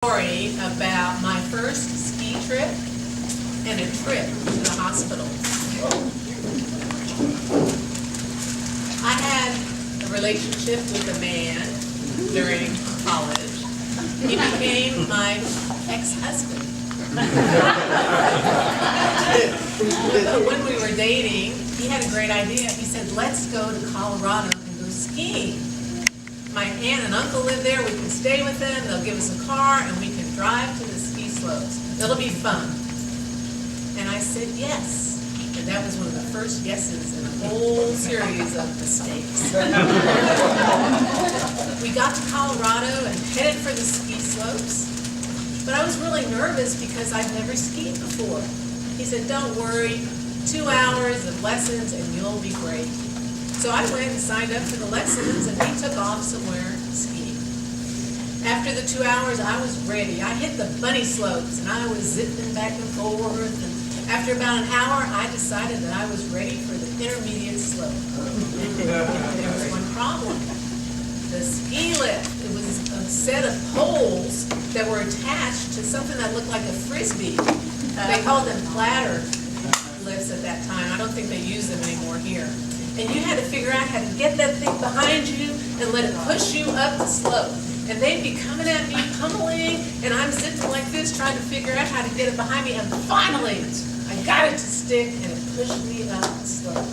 Story about my first ski trip and a trip to the hospital. I had a relationship with a man during college. He became my ex-husband. But when we were dating, he had a great idea. He said, let's go to Colorado and go skiing. My aunt and uncle live there. We can stay with them. They'll give us a car, and we can drive to the ski slopes. It'll be fun. And I said yes. And that was one of the first yeses in a whole series of mistakes. We got to Colorado and headed for the ski slopes. But I was really nervous because I'd never skied before. He said, don't worry, 2 hours of lessons and you'll be great. So I went and signed up for the lessons, and we took off somewhere skiing. After the 2 hours, I was ready. I hit the bunny slopes, and I was zipping back and forth. And after about an hour, I decided that I was ready for the intermediate slope. There was one problem. The ski lift. It was a set of poles that were attached to something that looked like a frisbee. They called them platter lifts at that time. I don't think they use them anymore here. And you had to figure out how to get that thing behind you and let it push you up the slope. And they'd be coming at me, pummeling, and I'm zipping like this, trying to figure out how to get it behind me. And finally, I got it to stick, and it pushed me up the slope.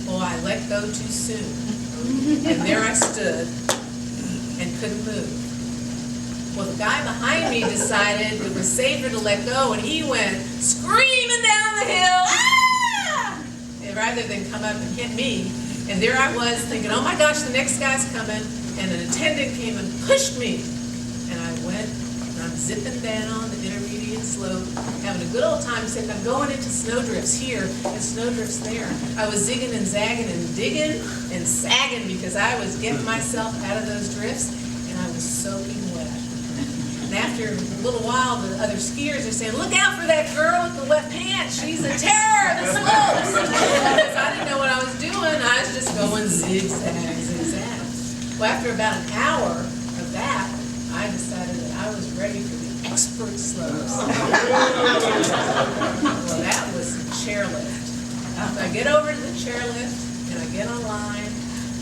Well, I let go too soon. And there I stood and couldn't move. Well, the guy behind me decided it was safer to let go, and he went screaming down the hill, rather than come up and hit me. And there I was thinking, oh my gosh, the next guy's coming. And an attendant came and pushed me. And I went, and I'm zipping down the intermediate slope, having a good old time, except I'm going into snowdrifts here and snowdrifts there. I was zigging and zagging and digging and sagging because I was getting myself out of those drifts, and I was soaking wet. And after a little while, the other skiers are saying, look out for that girl with the wet pants. She's a terror of the slopes. Because I didn't know what I was doing. I was just going zigzag, zigzag. Well, after about an hour of that, I decided that I was ready for the expert slopes. Well, that was the chairlift. So I get over to the chairlift, and I get on line,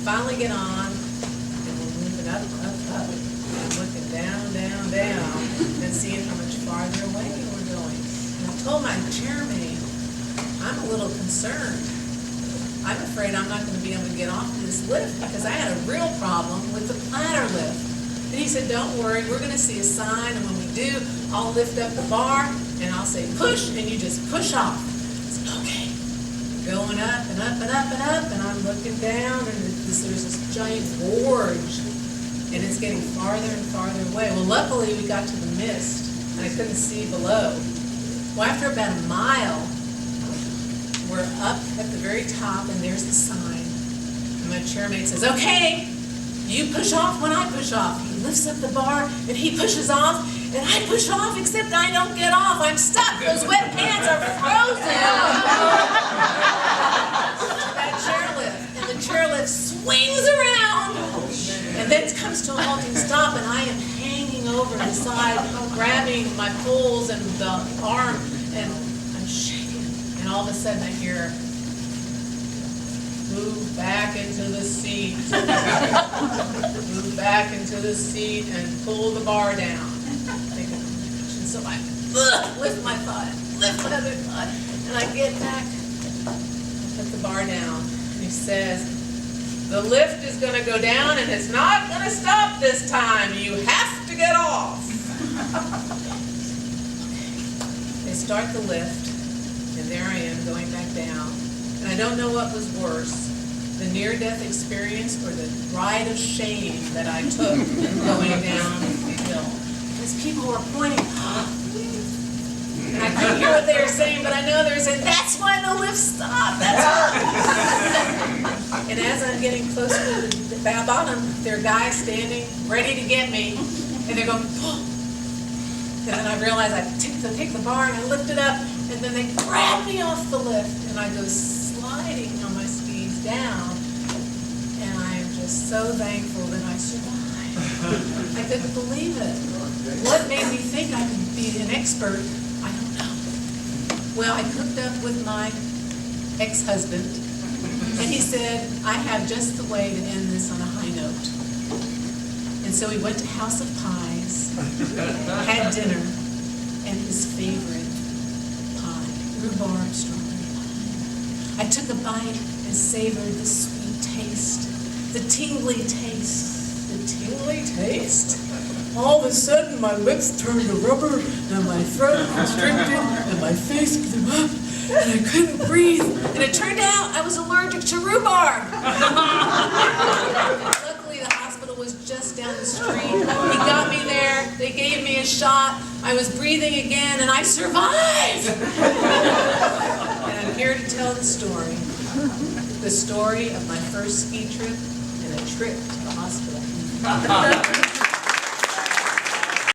finally get on, and we're moving up, up, up. I'm looking down, down, down, and seeing how much farther away we're going. And I told my chairmate, I'm a little concerned. I'm afraid I'm not going to be able to get off this lift because I had a real problem with the platter lift. And he said, don't worry, we're going to see a sign, and when we do, I'll lift up the bar, and I'll say push, and you just push off. I said, okay. Going up and up and up and up, and I'm looking down, and there's this giant gorge. And it's getting farther and farther away. Well, luckily we got to the mist, and I couldn't see below. Well, after about a mile, we're up at the very top, and there's the sign. And my chairmate says, okay, you push off when I push off. He lifts up the bar, and he pushes off, and I push off, except I don't get off. I'm stuck. Those wet pants are frozen. That chairlift, and the chairlift swings around. And then it comes to a halting stop, and I am hanging over the side, grabbing my poles and the arm, and I'm shaking. And all of a sudden I hear, move back into the seat. Move back into the seat and pull the bar down. And so I lift my thigh, lift my other thigh, and I get back, put the bar down. And he says, the lift is going to go down, and it's not going to stop this time. You have to get off. They start the lift, and there I am going back down. And I don't know what was worse, the near-death experience or the ride of shame that I took going down the hill. Because people were pointing, and I couldn't hear what they were saying, but I know they were saying, that's why the lift stopped. That's why. And as I'm getting closer to the bottom, there are guys standing ready to get me, and they're going, oh. And then I realize I take the bar and I lift it up, and then they grab me off the lift, and I go sliding on my skis down, and I am just so thankful that I survived. I couldn't believe it. What made me think I could be an expert? I don't know. Well, I cooked up with my ex-husband, and he said, I have just the way to end this on a high note. And so we went to House of Pies, had dinner, and his favorite pie, rhubarb strawberry pie. I took a bite and savored the sweet taste, the tingly taste. The tingly taste? All of a sudden, my lips turned to rubber, and my throat constricted, and my face blew up, and I couldn't breathe. And it turned out I was allergic to rhubarb. Luckily, the hospital was just down the street. He got me there. They gave me a shot. I was breathing again, and I survived. And I'm here to tell the story of my first ski trip and a trip to the hospital.